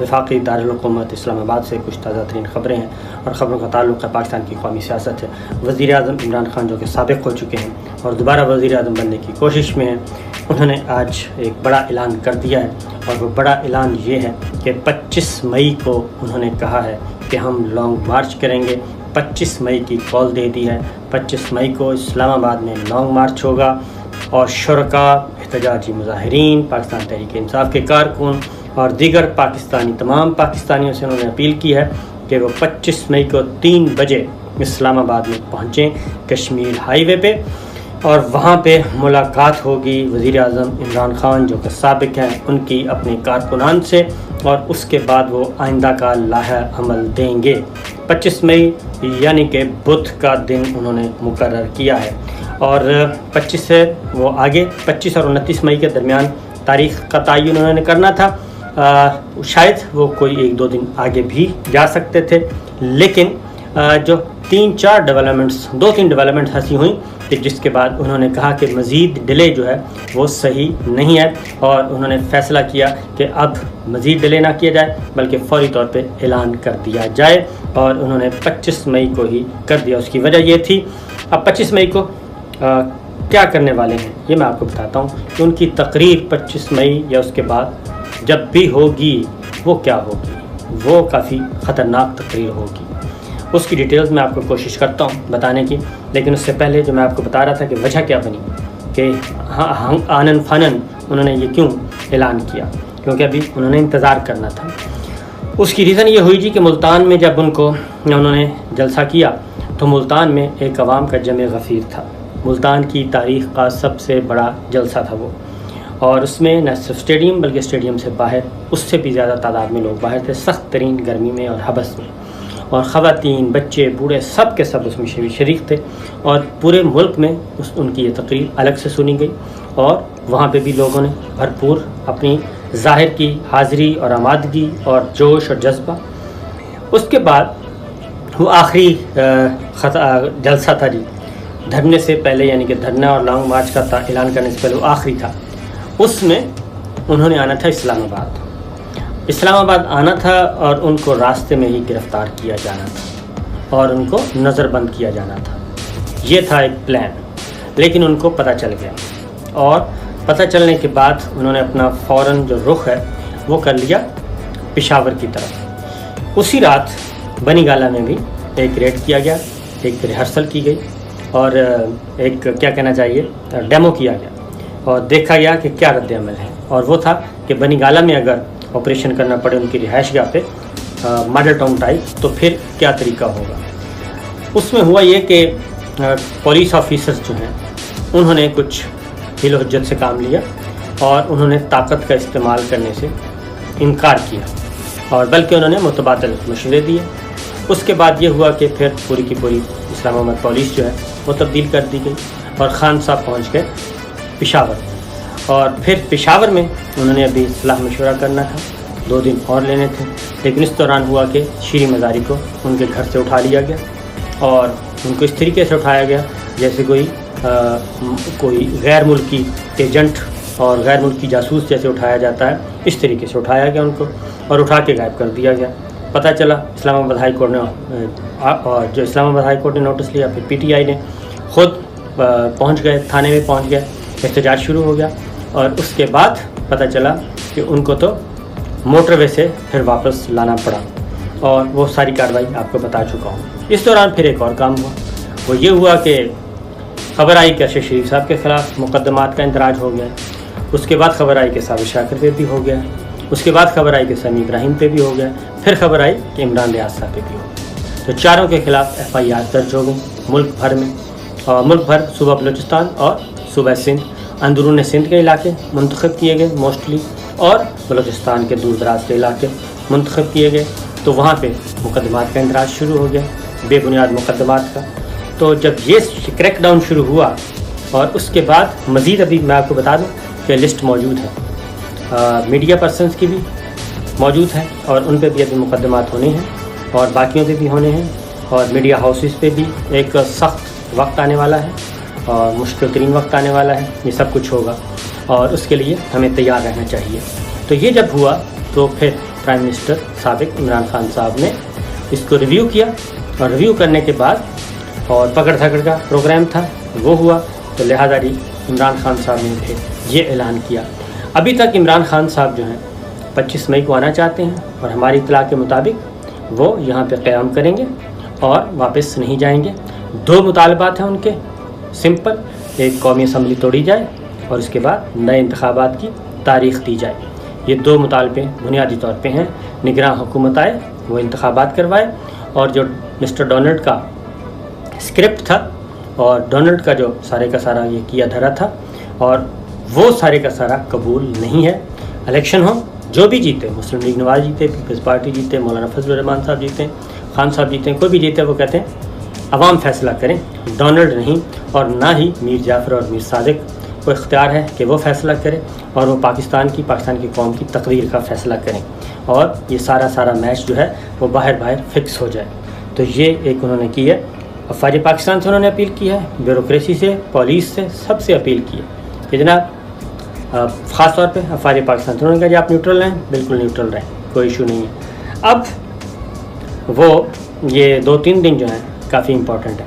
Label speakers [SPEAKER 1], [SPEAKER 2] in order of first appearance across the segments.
[SPEAKER 1] वफाकी दारुल-हुकूमत इस्लामाबाद से कुछ ताज़ा तरीन ख़बरें हैं और ख़बरों का ताल्लुक़ है पाकिस्तान की कौमी सियासत है। वज़ीर आज़म इमरान खान जो कि साबिक़ हो चुके हैं और दोबारा वज़ीर आज़म बनने की कोशिश में हैं, उन्होंने आज एक बड़ा ऐलान कर दिया है और वो बड़ा ऐलान ये है कि 25 मई को उन्होंने कहा है कि हम लॉन्ग मार्च करेंगे। 25 मई की कॉल दे दी है। 25 मई को इस्लामाबाद में लॉन्ग मार्च होगा और शुरका, एहतजाजी मुजाहिरीन, पाकिस्तान तहरीक इंसाफ के कारकुन और दीगर तमाम पाकिस्तानियों से उन्होंने अपील की है कि वो 25 मई को 3 बजे इस्लामाबाद में पहुँचें कश्मीर हाईवे पे और वहाँ पे मुलाकात होगी वज़ीर आज़म इमरान खान जो कि साबिक़ हैं उनकी अपने कारकुनान से और उसके बाद वो आइंदा का लाहा अमल देंगे। 25 मई यानी कि बुध का दिन उन्होंने मुकर्रर किया है और 25 से वो आगे 25 और 29 मई के दरमियान तारीख़ का तयन उन्होंने करना था। शायद वो कोई 1-2 दिन आगे भी जा सकते थे, लेकिन जो 2-3 डेवलपमेंट्स ऐसी हुई कि जिसके बाद उन्होंने कहा कि मज़ीद डिले जो है वो सही नहीं है और उन्होंने फ़ैसला किया कि अब मज़ीद डिले ना किया जाए बल्कि फ़ौरी तौर पे ऐलान कर दिया जाए और उन्होंने 25 मई को ही कर दिया। उसकी वजह ये थी, अब 25 मई को क्या करने वाले हैं ये मैं आपको बताता हूँ कि उनकी तकरीर 25 मई या उसके बाद जब भी होगी वो क्या होगी, वो काफ़ी ख़तरनाक तकरीर होगी। उसकी डिटेल्स मैं आपको कोशिश करता हूँ बताने की, लेकिन उससे पहले जो मैं आपको बता रहा था कि वजह क्या बनी कि हाँ आनन फानन उन्होंने ये क्यों ऐलान किया, क्योंकि अभी उन्होंने इंतज़ार करना था। उसकी रीज़न ये हुई जी कि मुल्तान में जब उन्होंने जलसा किया तो मुल्तान में एक अवाम का जमे गफ़ीर था। मुल्तान की तारीख़ का सबसे बड़ा जलसा था वो, और उसमें न सिर्फ स्टेडियम बल्कि स्टेडियम से बाहर उससे भी ज़्यादा तादाद में लोग बाहर थे, सख्त तरीन गर्मी में और हबस में, और ख़वातीन, बच्चे, बूढ़े सब के सब उसमें शरीक थे और पूरे मुल्क में उनकी ये तकरीर अलग से सुनी गई और वहाँ पे भी लोगों ने भरपूर अपनी ज़ाहिर की हाज़िरी और आमादगी और जोश और जज्बा। उसके बाद वो आखिरी जलसा था जी, धरने से पहले, यानी कि धरना और लॉन्ग मार्च का ऐलान करने से पहले वो आखिरी था। उसमें उन्होंने आना था इस्लामाबाद आना था और उनको रास्ते में ही गिरफ़्तार किया जाना था और उनको नज़रबंद किया जाना था। ये था एक प्लान, लेकिन उनको पता चल गया और पता चलने के बाद उन्होंने अपना फ़ौरन जो रुख है वो कर लिया पेशावर की तरफ। उसी रात बनीगाला में भी एक रेड किया गया, एक रिहर्सल की गई और एक क्या कहना चाहिए डेमो किया गया और देखा गया कि क्या रद्द अमल है, और वो था कि बनीगाला में अगर ऑपरेशन करना पड़े उनकी रिहाइशगाह पे मॉडल टाउन टाइप, तो फिर क्या तरीका होगा। उसमें हुआ ये कि पुलिस ऑफिसर्स जो हैं उन्होंने कुछ हिल हुज्जत से काम लिया और उन्होंने ताकत का इस्तेमाल करने से इनकार किया और बल्कि उन्होंने मुतबादल मशवरे दिए। उसके बाद ये हुआ कि फिर पूरी की पूरी इस्लामाबाद पुलिस जो है वो तब्दील कर दी गई और खान साहब पहुँच गए पेशावर, और फिर पेशावर में उन्होंने अभी सलाह मशवरा करना था, 2 दिन और लेने थे, लेकिन इस दौरान हुआ कि शीरी मज़ारी को उनके घर से उठा लिया गया और उनको इस तरीके से उठाया गया जैसे कोई गैर मुल्की एजेंट और गैर मुल्की जासूस जैसे उठाया जाता है, इस तरीके से उठाया गया उनको और उठा के गायब कर दिया गया। पता चला इस्लामाबाद हाई कोर्ट ने नोटिस लिया, फिर PTI ने ख़ुद पहुंच गए, थाने में पहुंच गए, एहतजाज शुरू हो गया और उसके बाद पता चला कि उनको तो मोटरवे से फिर वापस लाना पड़ा और वो सारी कार्रवाई आपको बता चुका हूँ। इस दौरान फिर एक और काम हुआ, वो ये हुआ कि खबर आई कि अरशद शरीफ साहब के ख़िलाफ़ मुकदमात का इंदराज हो गया। उसके बाद खबर आई कि साबिर शाकिर पे भी हो गया, उसके बाद खबर आई कि समी इब्राहिम पे भी हो गया, फिर खबर आई कि इमरान रियाज साहब पे भी हो गया। तो चारों के ख़िलाफ़ FIR दर्ज हो गई मुल्क भर में, और मुल्क भर सूबा बलूचिस्तान और सूबा सिंध, अंदरून सिंध के इलाके मुंतखब किए गए मोस्टली, और बलूचिस्तान के दूर दराज के इलाके मुंतखब किए गए। तो वहाँ पे मुकदमात का इंदराज शुरू हो गया, बेबुनियाद मुकदमात का। तो जब ये क्रैकडाउन शुरू हुआ और उसके बाद मज़ीद अभी मैं आपको बता दूं कि लिस्ट मौजूद है, मीडिया पर्सनस की भी मौजूद है और उन पे भी अभी मुकदमात होने हैं और बाकियों पे भी होने हैं, और मीडिया हाउसेस पे भी एक सख्त वक्त आने वाला है और मुश्किल तरीन वक्त आने वाला है। ये सब कुछ होगा और उसके लिए हमें तैयार रहना चाहिए। तो ये जब हुआ तो फिर प्राइम मिनिस्टर साबिक इमरान खान साहब ने इसको रिव्यू किया, और रिव्यू करने के बाद और पकड़ धकड़ का प्रोग्राम था वो हुआ, तो लिहाजा इमरान खान साहब ने फिर ये ऐलान किया। अभी तक इमरान खान साहब जो हैं 25 मई को आना चाहते हैं, और हमारी इत्तला के मुताबिक वो यहाँ पे क़याम करेंगे और वापस नहीं जाएंगे। 2 मुतालबात हैं उनके सिंपल, एक कौमी असम्बली तोड़ी जाए और उसके बाद नए इंतखाबात की तारीख़ दी जाए। ये 2 मुतालबे बुनियादी तौर पे हैं। निगरान हुकूमत आए, वो इंतखाबात करवाए, और जो मिस्टर डोनाल्ड का स्क्रिप्ट था और डोनाल्ड का जो सारे का सारा ये किया धरा था, और वो सारे का सारा कबूल नहीं है। इलेक्शन हो, जो भी जीते, मुस्लिम लीग नवाज जीते, पीपल्स पार्टी जीते, मौलाना फजल रहमान साहब जीते, खान साहब जीते, कोई भी जीते, वो कहते हैं अवाम फैसला करें, डोनाल्ड नहीं, और ना ही मीर जाफ़र और मीर सादिक को इख्तियार है कि वो फैसला करें, और वो पाकिस्तान की कौम की तकदीर का फैसला करें, और ये सारा मैच जो है वो बाहर फिक्स हो जाए। तो ये एक उन्होंने की है। अफवाज पाकिस्तान से उन्होंने अपील की है, ब्यूरोक्रेसी से, पुलिस से, सबसे अपील की है कि जनाब ख़ास तौर पे अफवाज पाकिस्तान से उन्होंने कहा कि आप न्यूट्रल रहें, बिल्कुल न्यूट्रल रहें, कोई इशू नहीं है। अब वो ये 2-3 दिन जो हैं काफ़ी इम्पोर्टेंट है।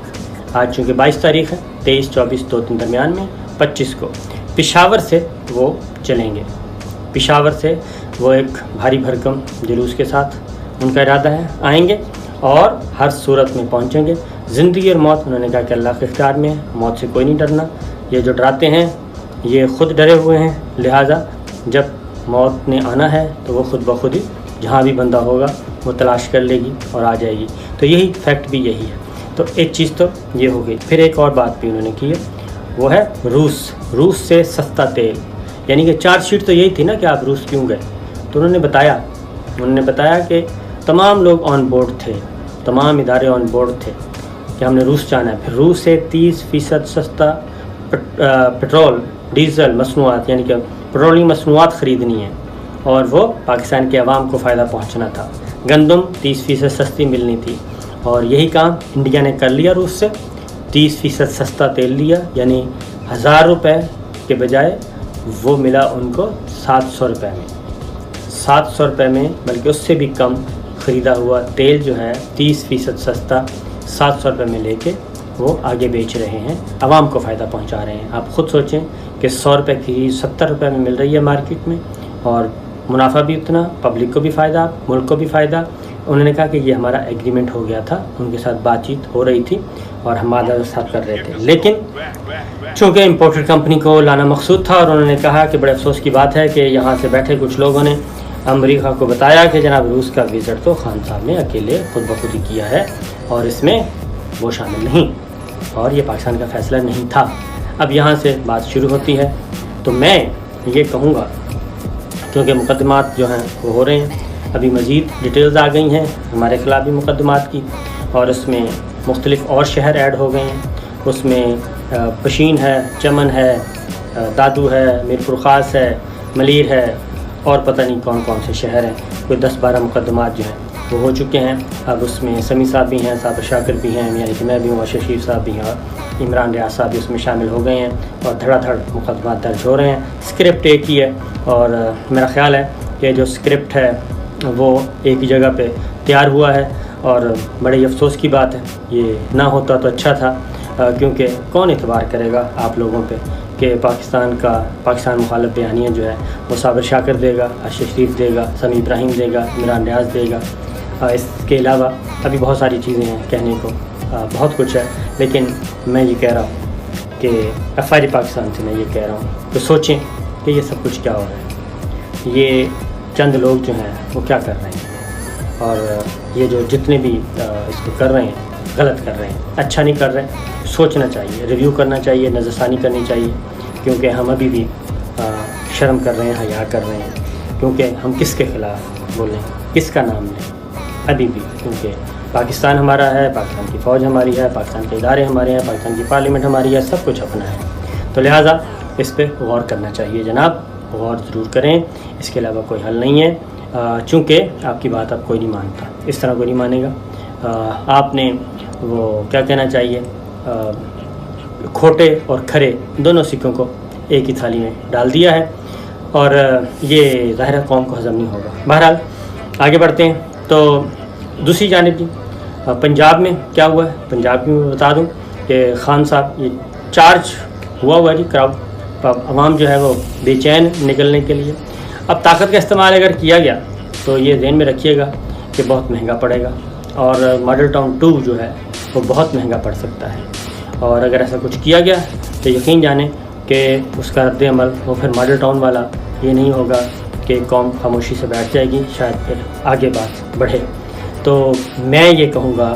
[SPEAKER 1] आज चूँकि 22 तारीख़ है, 23, 24, 2-3 दरमियान में 25 को पेशावर से वो चलेंगे। पेशावर से वो एक भारी भरकम जुलूस के साथ उनका इरादा है आएंगे, और हर सूरत में पहुँचेंगे। ज़िंदगी और मौत उन्होंने कहा कि अल्लाह के इख्तियार में है, मौत से कोई नहीं डरना। ये जो डराते हैं ये ख़ुद डरे हुए हैं, लिहाजा जब मौत ने आना है तो वो ख़ुद ब खुद ही जहाँ भी बंदा होगा वो तलाश कर लेगी और आ जाएगी। तो यही फैक्ट भी यही है। तो एक चीज़ तो ये हो गई। फिर एक और बात भी उन्होंने की है, वो है रूस से सस्ता तेल। यानी कि चार्जशीट तो यही थी ना कि आप रूस क्यों गए, तो उन्होंने बताया कि तमाम लोग ऑन बोर्ड थे, तमाम इदारे ऑन बोर्ड थे कि हमने रूस जाना है। फिर रूस से 30% सस्ता पेट्रोल, डीज़ल, मसनूआत, यानी कि पेट्रोलियम मसनूआत ख़रीदनी है, और वो पाकिस्तान के अवाम को फ़ायदा पहुँचना था। गंदम 30% सस्ती मिलनी थी, और यही काम इंडिया ने कर लिया। रूस से 30% सस्ता तेल लिया, यानी 1000 रुपये के बजाय वो मिला उनको 700 रुपये में। 700 रुपये में, बल्कि उससे भी कम ख़रीदा हुआ तेल जो है 30% सस्ता 700 रुपये में लेके वो आगे बेच रहे हैं, आवाम को फ़ायदा पहुंचा रहे हैं। आप ख़ुद सोचें कि 100 रुपये की 70 रुपये में मिल रही है मार्केट में, और मुनाफा भी उतना, पब्लिक को भी फ़ायदा, मुल्क को भी फ़ायदा। उन्होंने कहा कि ये हमारा एग्रीमेंट हो गया था, उनके साथ बातचीत हो रही थी और हम मादा साथ कर रहे थे, लेकिन चूँकि इम्पोर्टेड कंपनी को लाना मकसूद था। और उन्होंने कहा कि बड़े अफसोस की बात है कि यहाँ से बैठे कुछ लोगों ने अमेरिका को बताया कि जनाब रूस का विज़िट तो खान साहब ने अकेले खुद ब खुद ही किया है, और इसमें वो शामिल नहीं, और ये पाकिस्तान का फ़ैसला नहीं था। अब यहाँ से बात शुरू होती है। तो मैं ये कहूँगा, क्योंकि मुकदमात जो हैं वो हो रहे हैं, अभी मज़ीद डिटेल्स आ गई हैं हमारे ख़िलाफ़ भी मुकदमात की, और उसमें मुख्तलिफ़ और शहर ऐड हो गए हैं। उसमें पशीन है, चमन है, दादू है, मीरपुर ख़ास है, मलीर है, और पता नहीं कौन कौन से शहर हैं। कोई 10-12 मुकदमात जो हैं वो हो चुके हैं। अब उसमें समी साहब भी हैं, साबिर शाकिर भी हैं, यानी कि मैं भी हूँ, और शशीर साहब भी हैं, और इमरान रियाज साहब भी उसमें शामिल हो गए हैं, और धड़ाधड़ मुकदमा दर्ज हो रहे हैं। स्क्रिप्ट एक ही है, और मेरा ख़्याल है कि जो स्क्रिप्ट है वो एक ही जगह पे तैयार हुआ है, और बड़े अफसोस की बात है ये ना होता तो अच्छा था, क्योंकि कौन एतबार करेगा आप लोगों पे कि पाकिस्तान मुखालिफ बयानिया जो है वो साबिर शाकिर देगा, अशरफ शरीफ देगा, समी इब्राहिम देगा, इमरान रियाज देगा। इसके अलावा अभी बहुत सारी चीज़ें हैं कहने को, बहुत कुछ है, लेकिन मैं ये कह रहा हूँ कि अफवाज पाकिस्तान से मैं ये कह रहा हूँ तो सोचें कि ये सब कुछ क्या हो रहा है, ये चंद लोग जो हैं वो क्या कर रहे हैं, और ये जो जितने भी इसको कर रहे हैं गलत कर रहे हैं, अच्छा नहीं कर रहे हैं। सोचना चाहिए, रिव्यू करना चाहिए, नज़रसानी करनी चाहिए, क्योंकि हम अभी भी शर्म कर रहे हैं, हया कर रहे हैं, क्योंकि हम किसके ख़िलाफ़ बोलें, किसका नाम लें अभी भी, क्योंकि पाकिस्तान हमारा है, पाकिस्तान की फ़ौज हमारी है, पाकिस्तान के इदारे हमारे हैं, पाकिस्तान की पार्लियामेंट हमारी है, सब कुछ अपना है। तो लिहाजा इस पर गौर करना चाहिए जनाब, गौर ज़रूर करें, इसके अलावा कोई हल नहीं है। चूँकि आपकी बात अब कोई नहीं मानता, इस तरह कोई नहीं मानेगा। आपने वो क्या कहना चाहिए, खोटे और खरे दोनों सिक्कों को एक ही थाली में डाल दिया है, और ये ज़ाहिर कौम को हज़म नहीं होगा। बहरहाल आगे बढ़ते हैं तो दूसरी जानिब जी पंजाब में क्या हुआ है। पंजाब में बता दूं कि खान साहब ये चार्ज हुआ जी क्राउड अवाम जो है वो बेचैन निकलने के लिए। अब ताकत का इस्तेमाल अगर किया गया तो ये ध्यान में रखिएगा कि बहुत महंगा पड़ेगा और मॉडल टाउन 2 जो है वो बहुत महंगा पड़ सकता है। और अगर ऐसा कुछ किया गया तो यकीन जाने कि उसका रद्द अमल वो फिर मॉडल टाउन वाला ये नहीं होगा कि कौम खामोशी से बैठ जाएगी, शायद फिर आगे बात बढ़े। तो मैं ये कहूँगा,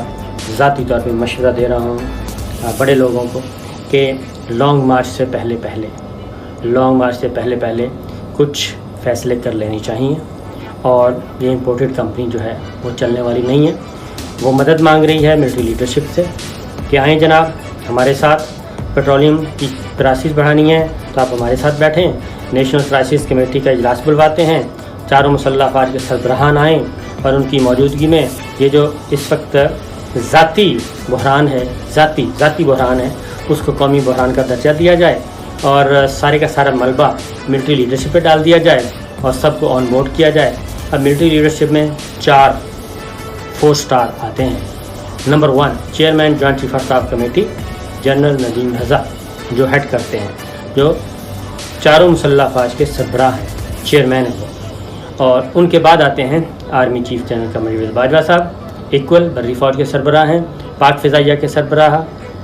[SPEAKER 1] ज़ाती तौर पे मशवरा दे रहा हूँ बड़े लोगों को कि लॉन्ग मार्च से पहले कुछ फ़ैसले कर लेने चाहिए। और ये इम्पोर्टेड कंपनी जो है वो चलने वाली नहीं है। वो मदद मांग रही है मिलिट्री लीडरशिप से कि आएँ जनाब हमारे साथ, पेट्रोलियम की प्राइसेस बढ़ानी है तो आप हमारे साथ बैठें। नेशनल क्राइसिस कमेटी का इजलास बुलवाते हैं, चारों मुसल्लह अफवाज के सरबराहान आएँ और उनकी मौजूदगी में ये जो इस वक्त ज़ाती बहरान है उसको कौमी बहरान का दर्जा दिया जाए और सारे का सारा मलबा मिलिट्री लीडरशिप पे डाल दिया जाए और सबको ऑन बोर्ड किया जाए। अब मिलिट्री लीडरशिप में 4 स्टार आते हैं। Number 1 chairman joint chief of staff committee general Nadeem Raza जो हेड करते हैं, जो चारों मुसल्लह अफवाज के सरबराह हैं, चेयरमैन हैं वो। और उनके बाद आते हैं आर्मी चीफ जनरल कमर बाजवा साहब, इक्वल बर्री फौज के सरबराह हैं। पाक फ़िज़ाइया के सरबराह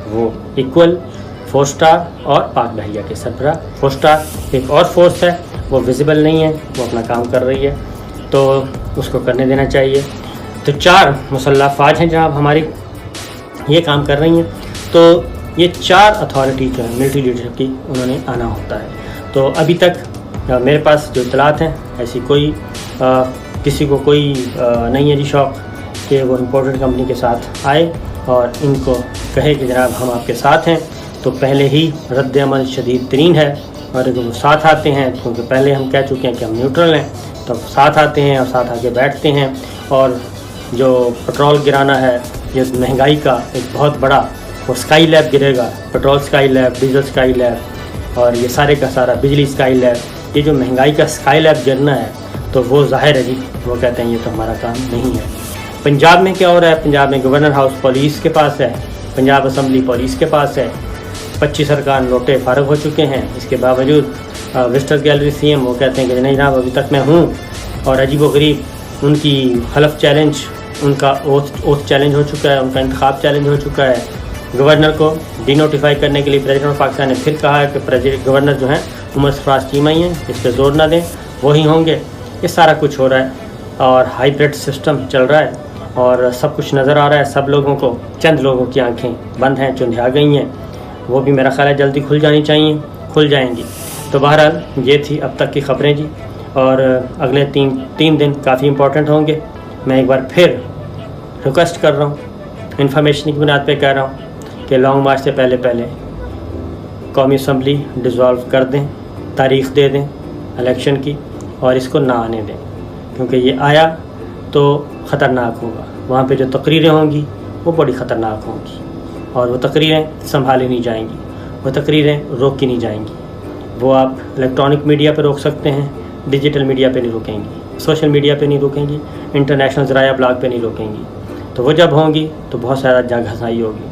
[SPEAKER 1] वो इक्वल 4 स्टार और पाक बहरिया के सरबराह 4 स्टार। एक और फोर्स है वो विजिबल नहीं है, वो अपना काम कर रही है तो उसको करने देना चाहिए। तो 4 मुसल्लह अफवाज हैं जनाब हमारी ये काम कर रही हैं। तो ये 4 अथॉरिटी जो है मिलिट्री लीडरशिप की उन्होंने आना होता है। तो अभी तक मेरे पास जो इतलात हैं ऐसी कोई किसी को कोई नहीं है जी शौक़ कि वो इम्पोर्टेड कंपनी के साथ आए और इनको कहे कि जनाब हम आपके साथ हैं। तो पहले ही रद्द अमल शदीद तरीन है और अगर वो साथ आते हैं क्योंकि पहले हम कह चुके हैं कि हम न्यूट्रल हैं, तो साथ आते हैं और साथ आके बैठते हैं। और जो पेट्रोल गिराना है, ये महंगाई का एक बहुत बड़ा वो स्काई लैब गिरेगा, petrol sky lab, diesel sky lab और ये सारे का सारा बिजली स्काई लैब, ये जो महंगाई का स्काई लैब गिरना है तो वो ज़ाहिर है जी वो कहते हैं ये तो हमारा काम नहीं है। पंजाब में क्या हो रहा है, पंजाब में गवर्नर हाउस पुलिस के पास है, पंजाब असम्बली पुलिस के पास है, 25 अरकान नोटे फारग हो चुके हैं। इसके बावजूद विजिटर्स गैलरी CM वो कहते हैं कि नहीं जनाब अभी तक मैं हूँ। और अजीब व गरीब उनकी हलफ चैलेंज, उनका ओथ चैलेंज हो चुका है, उनका इंतखाब चैलेंज हो चुका है। गवर्नर को डिनोटिफाई करने के लिए प्रेसिडेंट ऑफ पाकिस्तान ने फिर कहा है कि गवर्नर जो हैं उमर सरफराज चीमा ही हैं, इस पर जोर ना दें, वही होंगे। ये सारा कुछ हो रहा है और हाइब्रिड सिस्टम चल रहा है और सब कुछ नज़र आ रहा है सब लोगों को। चंद लोगों की आंखें बंद हैं, चुंधिया गई हैं, वो भी मेरा ख्याल है जल्दी खुल जानी चाहिए, खुल जाएंगी। तो बहरहाल ये थी अब तक की ख़बरें जी और अगले तीन दिन काफ़ी इंपॉर्टेंट होंगे। मैं एक बार फिर रिक्वेस्ट कर रहा हूँ, इन्फॉर्मेशन की बुनियाद पे कह रहा हूँ कि लॉन्ग मार्च से पहले कौमी असम्बली डिज़ोल्व कर दें, तारीख़ दे दें इलेक्शन की और इसको ना आने दें, क्योंकि ये आया तो ख़तरनाक होगा। वहाँ पे जो तकरीरें होंगी वो बड़ी ख़तरनाक होंगी और वो तकरीरें संभाली नहीं जाएंगी, वो तकरीरें रोकी नहीं जाएंगी। वो आप इलेक्ट्रॉनिक मीडिया पे रोक सकते हैं, डिजिटल मीडिया पे नहीं रोकेंगी, सोशल मीडिया पे नहीं रोकेंगी, इंटरनेशनल ज़राया ब्लॉग पे नहीं रोकेंगी। तो वो जब होंगी तो बहुत ज़्यादा जंग हसाई होगी।